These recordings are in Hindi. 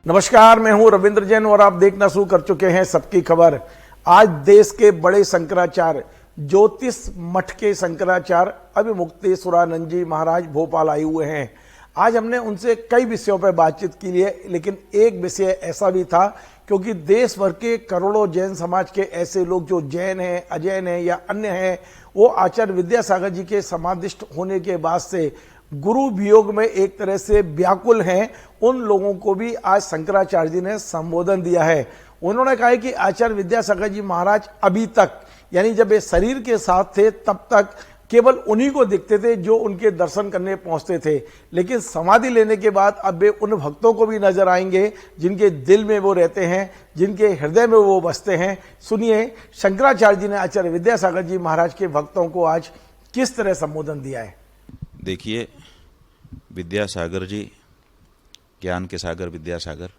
नमस्कार, मैं हूं रविंद्र जैन और आप देखना शुरू कर चुके हैं सबकी खबर। आज देश के बड़े शंकराचार्य ज्योतिष मठ के शंकराचार्य अभिमुक्तेश्वरानंद जी महाराज भोपाल आए हुए हैं। आज हमने उनसे कई विषयों पर बातचीत की है, लेकिन एक विषय ऐसा भी था क्योंकि देश भर के करोड़ों जैन समाज के ऐसे लोग जो जैन हैं, अजैन हैं या अन्य हैं, वो आचार्य विद्यासागर जी के समाधिष्ट होने के बाद से गुरु वियोग में एक तरह से व्याकुल हैं। उन लोगों को भी आज शंकराचार्य जी ने संबोधन दिया है। उन्होंने कहा है कि आचार्य विद्यासागर जी महाराज अभी तक, यानी जब ये शरीर के साथ थे तब तक केवल उन्हीं को दिखते थे जो उनके दर्शन करने पहुंचते थे, लेकिन समाधि लेने के बाद अब वे उन भक्तों को भी नजर आएंगे जिनके दिल में वो रहते हैं, जिनके हृदय में वो बसते हैं। सुनिए शंकराचार्य जी ने आचार्य विद्यासागर जी महाराज के भक्तों को आज किस तरह संबोधन दिया है। देखिए, विद्यासागर जी, ज्ञान के सागर विद्यासागर,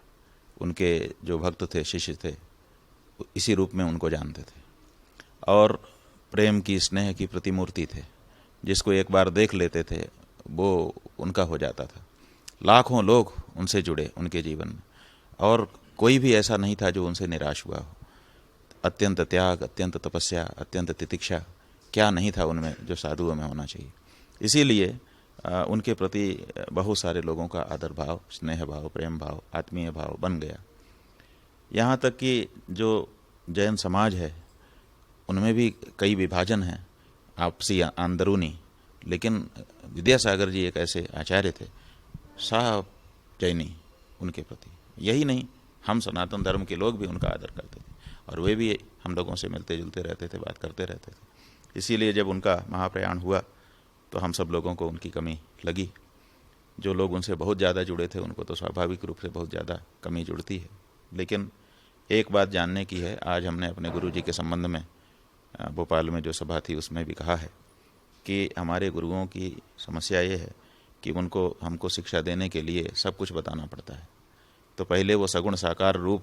उनके जो भक्त थे, शिष्य थे, इसी रूप में उनको जानते थे और प्रेम की, स्नेह की प्रतिमूर्ति थे। जिसको एक बार देख लेते थे वो उनका हो जाता था। लाखों लोग उनसे जुड़े उनके जीवन में और कोई भी ऐसा नहीं था जो उनसे निराश हुआ हो। अत्यंत त्याग, अत्यंत तपस्या, अत्यंत तितिक्षा, क्या नहीं था उनमें जो साधुओं में होना चाहिए। इसीलिए उनके प्रति बहुत सारे लोगों का आदर भाव, स्नेह भाव, प्रेम भाव, आत्मीय भाव बन गया। यहाँ तक कि जो जैन समाज है उनमें भी कई विभाजन हैं, आपसी अंदरूनी, लेकिन विद्यासागर जी एक ऐसे आचार्य थे, साफ जैनी उनके प्रति। यही नहीं, हम सनातन धर्म के लोग भी उनका आदर करते थे और वे भी हम लोगों से मिलते जुलते रहते थे, बात करते रहते थे। इसीलिए जब उनका महाप्रयाण हुआ तो हम सब लोगों को उनकी कमी लगी। जो लोग उनसे बहुत ज़्यादा जुड़े थे उनको तो स्वाभाविक रूप से बहुत ज़्यादा कमी जुड़ती है। लेकिन एक बात जानने की है, आज हमने अपने गुरु जी के संबंध में भोपाल में जो सभा थी उसमें भी कहा है कि हमारे गुरुओं की समस्या ये है कि उनको हमको शिक्षा देने के लिए सब कुछ बताना पड़ता है। तो पहले वो सगुण साकार रूप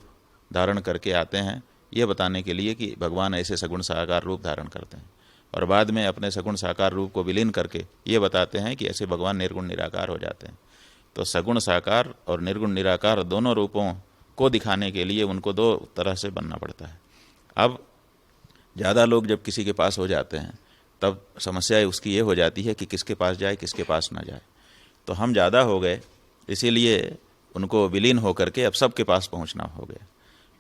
धारण करके आते हैं ये बताने के लिए कि भगवान ऐसे सगुण साकार रूप धारण करते हैं, और बाद में अपने सगुण साकार रूप को विलीन करके ये बताते हैं कि ऐसे भगवान निर्गुण निराकार हो जाते हैं। तो सगुण साकार और निर्गुण निराकार दोनों रूपों को दिखाने के लिए उनको दो तरह से बनना पड़ता है। अब ज़्यादा लोग जब किसी के पास हो जाते हैं तब समस्या उसकी ये हो जाती है कि किसके पास जाए, किसके पास ना जाए। तो हम ज़्यादा हो गए, इसीलिए उनको विलीन होकर के अब सबके पास पहुंचना हो गया।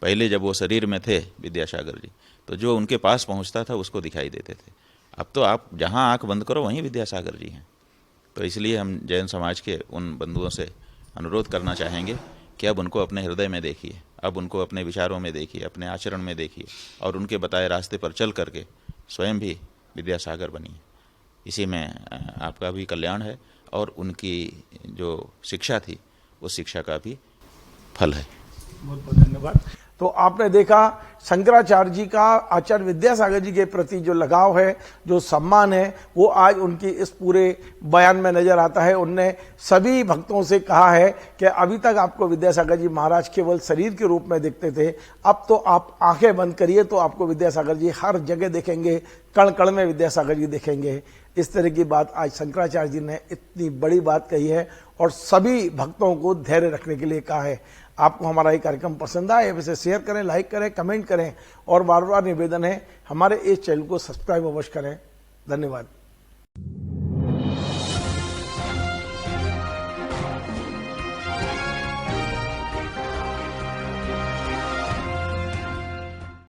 पहले जब वो शरीर में थे विद्यासागर जी, तो जो उनके पास पहुंचता था उसको दिखाई देते थे। अब तो आप जहां आंख बंद करो वहीं विद्यासागर जी हैं। तो इसलिए हम जैन समाज के उन बंधुओं से अनुरोध करना चाहेंगे कि अब उनको अपने हृदय में देखिए, अब उनको अपने विचारों में देखिए, अपने आचरण में देखिए और उनके बताए रास्ते पर चल करके स्वयं भी विद्यासागर बनिए। इसी में आपका भी कल्याण है और उनकी जो शिक्षा थी उस शिक्षा का भी फल है। बहुत बहुत धन्यवाद। तो आपने देखा शंकराचार्य जी का आचार्य विद्यासागर जी के प्रति जो लगाव है, जो सम्मान है, वो आज उनकी इस पूरे बयान में नजर आता है। उनने सभी भक्तों से कहा है कि अभी तक आपको विद्यासागर जी महाराज केवल शरीर के रूप में दिखते थे, अब तो आप आंखें बंद करिए तो आपको विद्यासागर जी हर जगह दिखेंगे, कण कण में विद्यासागर जी दिखेंगे। इस तरह की बात आज शंकराचार्य जी ने इतनी बड़ी बात कही है और सभी भक्तों को धैर्य रखने के लिए कहा है। आपको हमारा ये कार्यक्रम पसंद आए वैसे शेयर करें, लाइक करें, कमेंट करें और बार बार निवेदन है हमारे इस चैनल को सब्सक्राइब अवश्य करें। धन्यवाद।